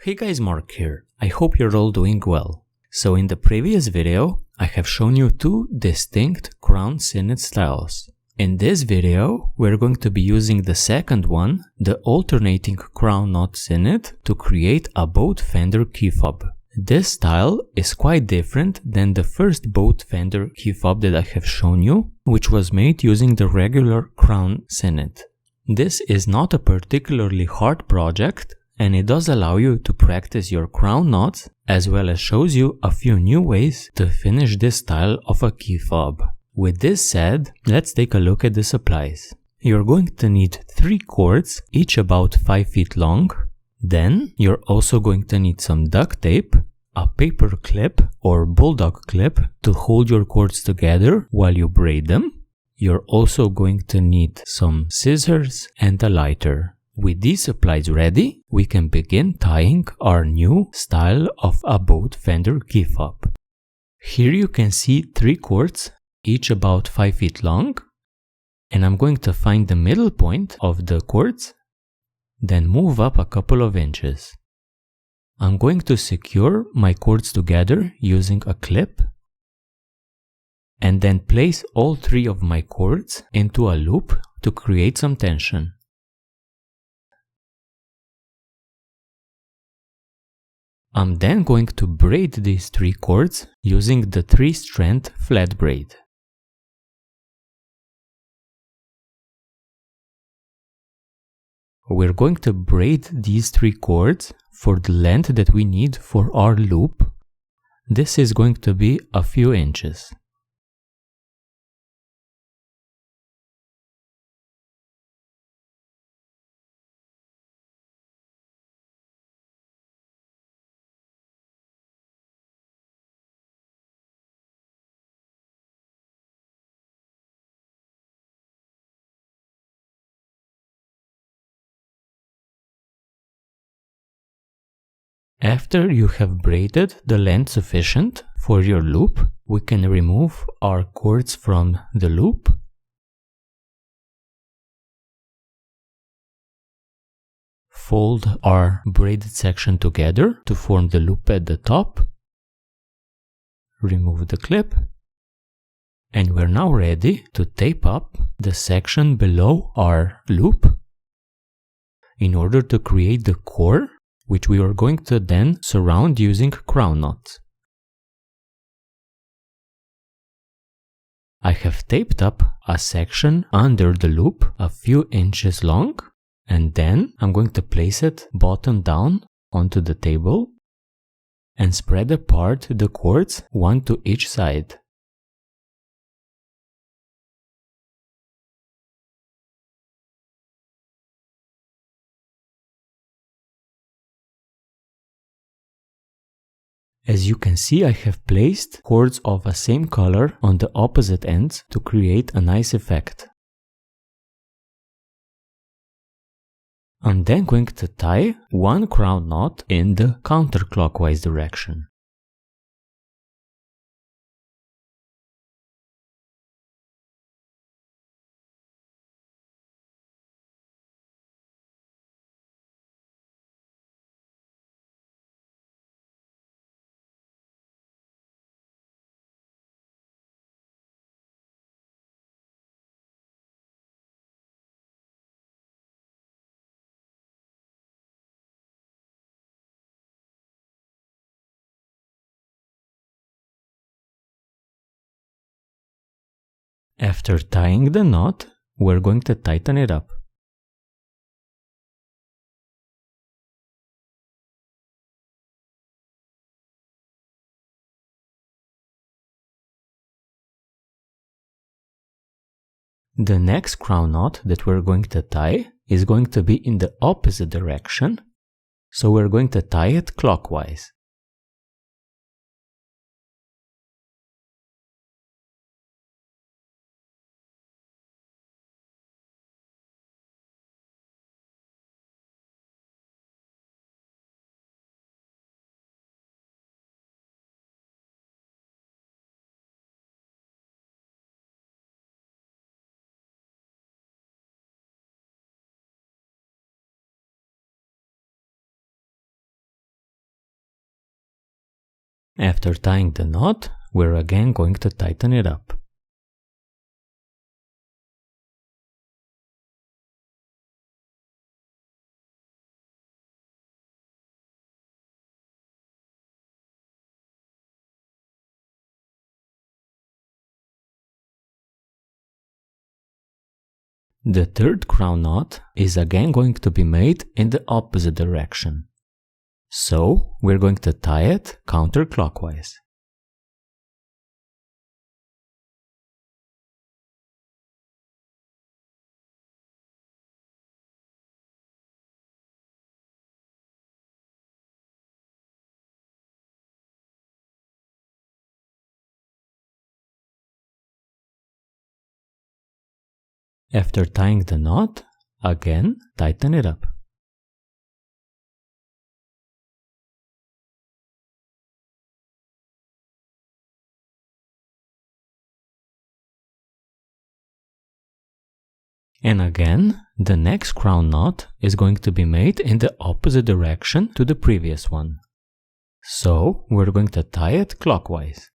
Hey guys, Mark here. I hope you're all doing well. So in the previous video, I have shown you two distinct crown cynet styles. In this video, we're going to be using the second one, the alternating crown knot cynet, to create a bowed fender key fob. This style is quite different than the first bowed fender key fob that I have shown you, which was made using the regular crown cynet. This is not a particularly hard project, and it does allow you to practice your crown knots, as well as shows you a few new ways to finish this style of a key fob. With this said, let's take a look at the supplies. You're going to need 3 cords, each about 5 feet long. Then you're also going to need some duct tape, a paper clip or bulldog clip to hold your cords together while you braid them. You're also going to need some scissors and a lighter. With these supplies ready, we can begin tying our new style of a bowed fender key fob. Here you can see 3 cords, each about 5 feet long, and I'm going to find the middle point of the cords, then move up a couple of inches. I'm going to secure my cords together using a clip, and then place all 3 of my cords into a loop to create some tension. I'm then going to braid these 3 cords using the 3-strand flat braid. We're going to braid these 3 cords for the length that we need for our loop. This is going to be a few inches. After you have braided the length sufficient for your loop, we can remove our cords from the loop. Fold our braided section together to form the loop at the top. Remove the clip. And we're now ready to tape up the section below our loop in order to create the core, which we are going to then surround using crown knots. I have taped up a section under the loop a few inches long, and then I'm going to place it bottom down onto the table and spread apart the cords, one to each side. As you can see, I have placed cords of a same color on the opposite ends to create a nice effect. I'm then going to tie 1 crown knot in the counterclockwise direction. After tying the knot, we're going to tighten it up. The next crown knot that we're going to tie is going to be in the opposite direction, so we're going to tie it clockwise. After tying the knot, we're again going to tighten it up. The third crown knot is again going to be made in the opposite direction. So we're going to tie it counterclockwise. After tying the knot, again tighten it up. And again, the next crown knot is going to be made in the opposite direction to the previous one. So we're going to tie it clockwise.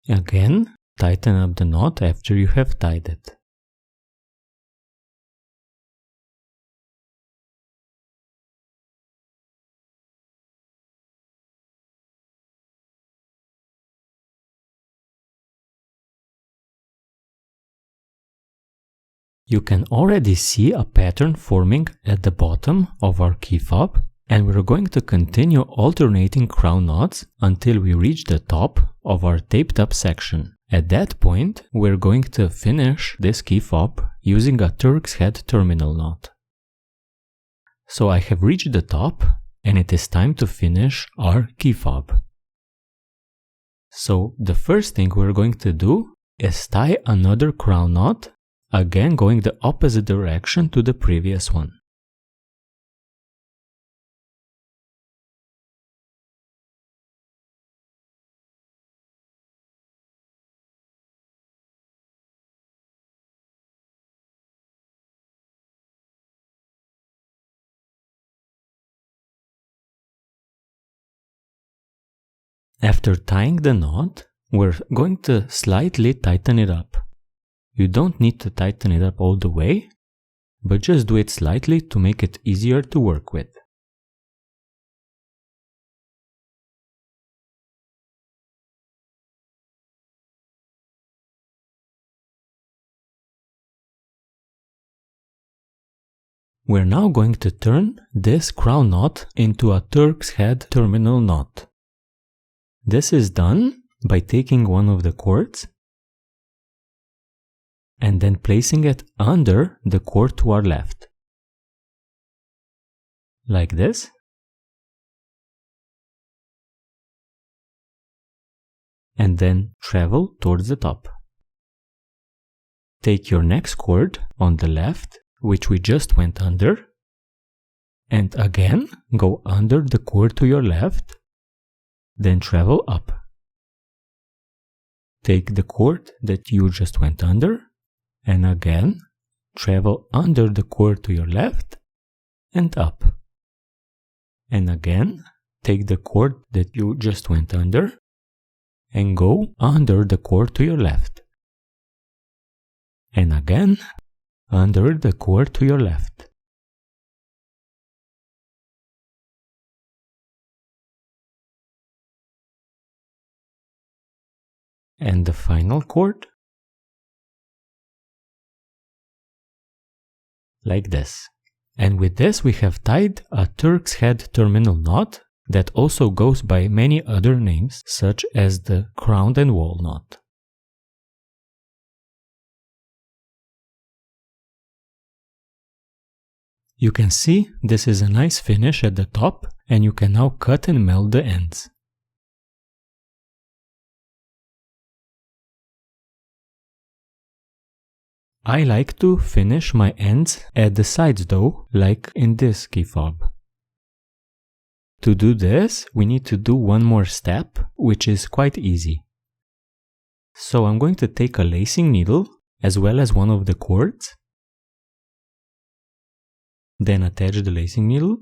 Again, tighten up the knot after you have tied it. You can already see a pattern forming at the bottom of our key fob, and we're going to continue alternating crown knots until we reach the top of our taped up section. At that point, we're going to finish this key fob using a Turk's head terminal knot. So I have reached the top, and it is time to finish our key fob. So the first thing we're going to do is tie another crown knot, again going the opposite direction to the previous one. After tying the knot, we're going to slightly tighten it up. You don't need to tighten it up all the way, but just do it slightly to make it easier to work with. We're now going to turn this crown knot into a Turk's head terminal knot. This is done by taking one of the cords and then placing it under the cord to our left. Like this. And then travel towards the top. Take your next cord on the left, which we just went under, and again go under the cord to your left, then travel up. Take the cord that you just went under, and again travel under the cord to your left and up. And again take the cord that you just went under and go under the cord to your left. And again under the cord to your left. And the final cord, like this. And with this we have tied a Turk's head terminal knot that also goes by many other names, such as the crown and wall knot. You can see this is a nice finish at the top, and you can now cut and melt the ends. I like to finish my ends at the sides though, like in this key fob. To do this, we need to do one more step, which is quite easy. So I'm going to take a lacing needle, as well as one of the cords, then attach the lacing needle,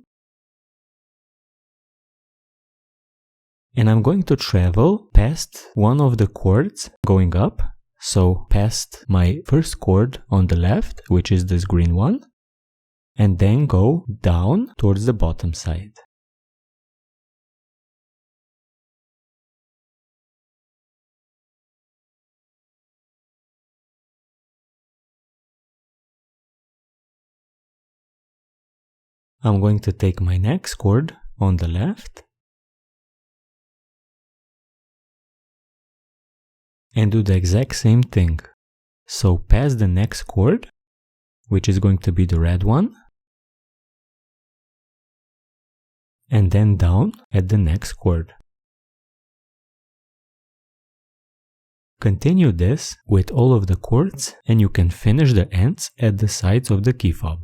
and I'm going to travel past one of the cords going up, so past my first cord on the left, which is this green one, and then go down towards the bottom side. I'm going to take my next cord on the left and do the exact same thing. So pass the next cord, which is going to be the red one, and then down at the next cord. Continue this with all of the cords and you can finish the ends at the sides of the key fob.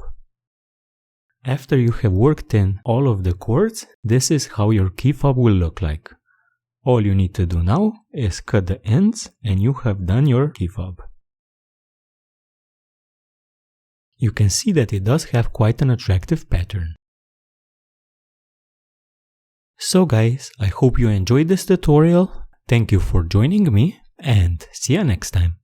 After you have worked in all of the cords, this is how your key fob will look like. All you need to do now is cut the ends and you have done your key fob. You can see that it does have quite an attractive pattern. So guys, I hope you enjoyed this tutorial. Thank you for joining me and see you next time.